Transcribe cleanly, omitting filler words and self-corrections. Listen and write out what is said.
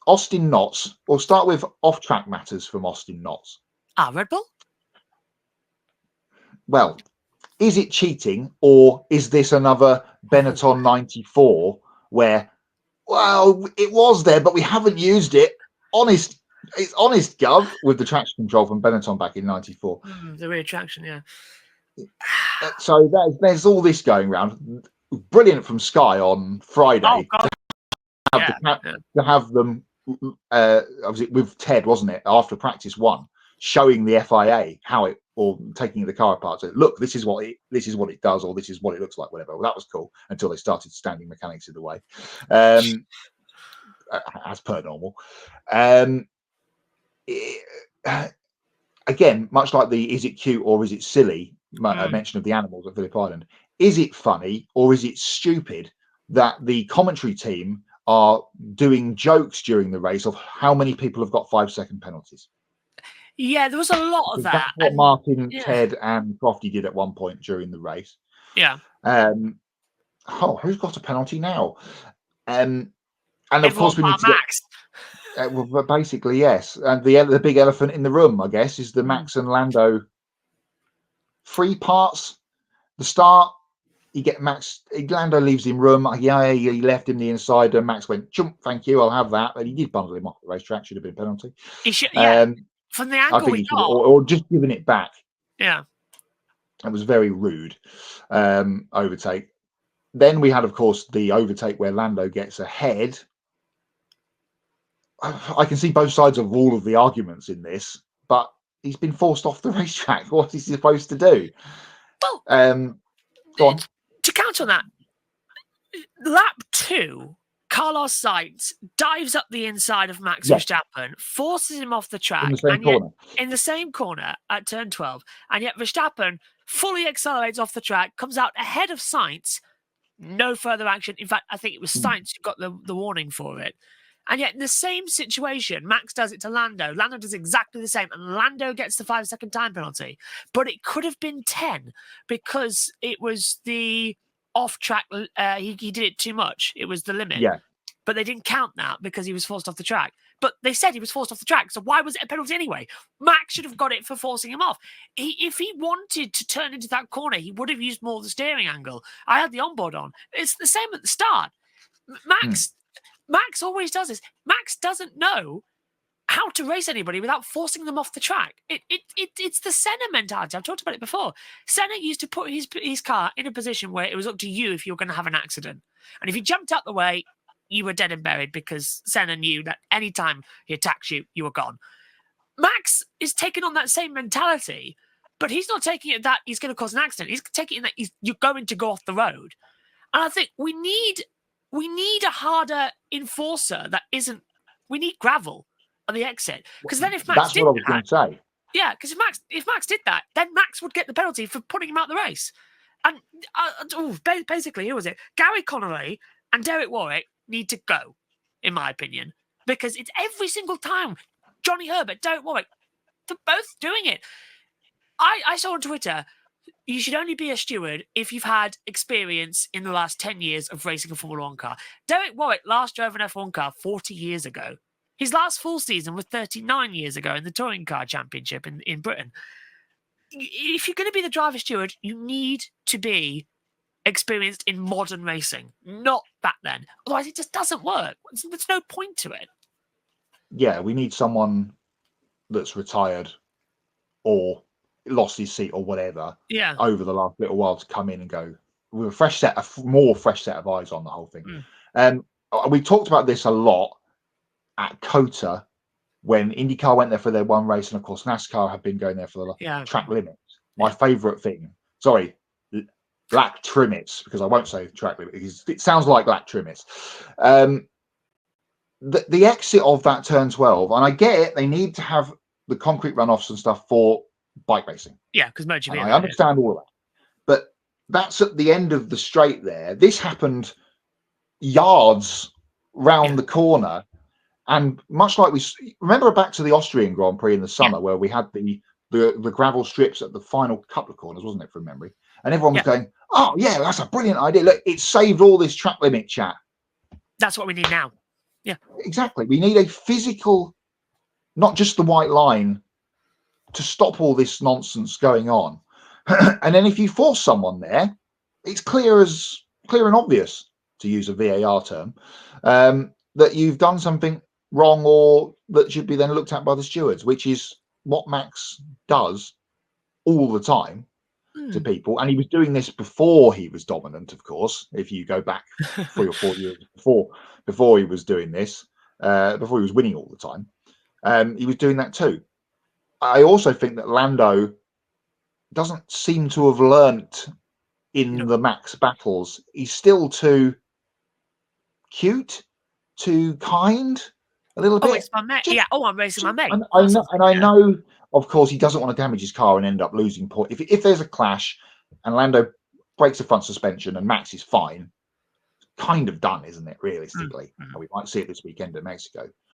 Austin Knotts. We'll start with off-track matters from Austin Knotts. Red Bull? Well, is it cheating, or is this another Benetton 94 where, well, it was there, but we haven't used it? It's honest, Gov, with the traction control from Benetton back in 94. The rear traction, yeah. So there's all this going around. Brilliant from Sky on Friday to have them, obviously with Ted, wasn't it, after practice one, showing the FIA how it, or taking the car apart. So look, this is what it does, or this is what it looks like, whatever. Well, that was cool until they started standing mechanics in the way, as per normal. Again, much like the is it cute or is it silly mention of the animals at Phillip Island, is it funny or is it stupid that the commentary team are doing jokes during the race of how many people have got 5-second penalties? Yeah, there was a lot of that. That's what Martin, Ted, and Crofty did at one point during the race. Yeah. Who's got a penalty now? And of course, we need to Max. Well, basically, yes. And the big elephant in the room, I guess, is the Max and Lando 3 parts. The start, Lando leaves him room. Yeah, he left him the inside, and Max went, jump, thank you, I'll have that. But he did bundle him off the racetrack. Should have been a penalty. He should, from the angle we got. Or just giving it back. Yeah. It was very rude overtake. Then we had, of course, the overtake where Lando gets ahead. I can see both sides of all of the arguments in this, but he's been forced off the racetrack. What is he supposed to do? Well, go on. To counter on that, lap 2, Carlos Sainz dives up the inside of Max Verstappen, forces him off the track in the same corner at turn 12, and yet Verstappen fully accelerates off the track, comes out ahead of Sainz, no further action. In fact, I think it was Sainz who got the warning for it. And yet in the same situation, Max does it to Lando. Lando does exactly the same, and Lando gets the 5-second time penalty. But it could have been 10 because it was the off-track. He did it too much. It was the limit. Yeah. But they didn't count that because he was forced off the track. But they said he was forced off the track, so why was it a penalty anyway? Max should have got it for forcing him off. If he wanted to turn into that corner, he would have used more of the steering angle. I had the onboard on. It's the same at the start. Max always does this. Max doesn't know how to race anybody without forcing them off the track. It's the Senna mentality. I've talked about it before. Senna used to put his car in a position where it was up to you if you were going to have an accident. And if you jumped out the way, you were dead and buried because Senna knew that any time he attacks you, you were gone. Max is taking on that same mentality, but he's not taking it that he's going to cause an accident. He's taking it that you're going to go off the road. And I think we need a harder enforcer that isn't. We need gravel on the exit because then if Max that's what I was going to say. Yeah, because if Max did that, then Max would get the penalty for putting him out the race. And basically, who was it? Gary Connolly and Derek Warwick need to go, in my opinion, because it's every single time. Johnny Herbert, Derek Warwick, they're both doing it. I saw on Twitter, you should only be a steward if you've had experience in the last 10 years of racing a Formula 1 car. Derek Warwick last drove an F1 car 40 years ago. His last full season was 39 years ago in the Touring Car Championship in Britain. If you're going to be the driver steward, you need to be experienced in modern racing, not back then. Otherwise, it just doesn't work. There's no point to it. Yeah, we need someone that's retired or lost his seat or whatever over the last little while to come in and go with a more fresh set of eyes on the whole thing. We talked about this a lot at COTA when IndyCar went there for their one race, and of course NASCAR have been going there for the track limits. My favourite thing, lack trimmets, because I won't say track limit because it sounds like lack trimmets. The exit of that turn 12, and I get it, they need to have the concrete runoffs and stuff for bike racing. Yeah, because MotoGP. I understand all of that, but that's at the end of the straight there. This happened yards round the corner, and much like we remember back to the Austrian Grand Prix in the summer where we had the gravel strips at the final couple of corners, wasn't it, from memory? And everyone was going, "Oh yeah, that's a brilliant idea! Look, it saved all this track limit chat." That's what we need now. Yeah, exactly. We need a physical, not just the white line, to stop all this nonsense going on. And then if you force someone there, it's clear and obvious, to use a VAR term, that you've done something wrong or that should be then looked at by the stewards, which is what Max does all the time to people. And he was doing this before he was dominant, of course. If you go back 3 or 4 years before he was doing this, before he was winning all the time, he was doing that too. I also think that Lando doesn't seem to have learnt in the Max battles. He's still too cute, too kind, a little bit. It's my mate. Yeah. I'm racing my mate. And I know, of course, he doesn't want to damage his car and end up losing points. If there's a clash and Lando breaks the front suspension and Max is fine, kind of done, isn't it? Realistically, and we might see it this weekend at Mexico.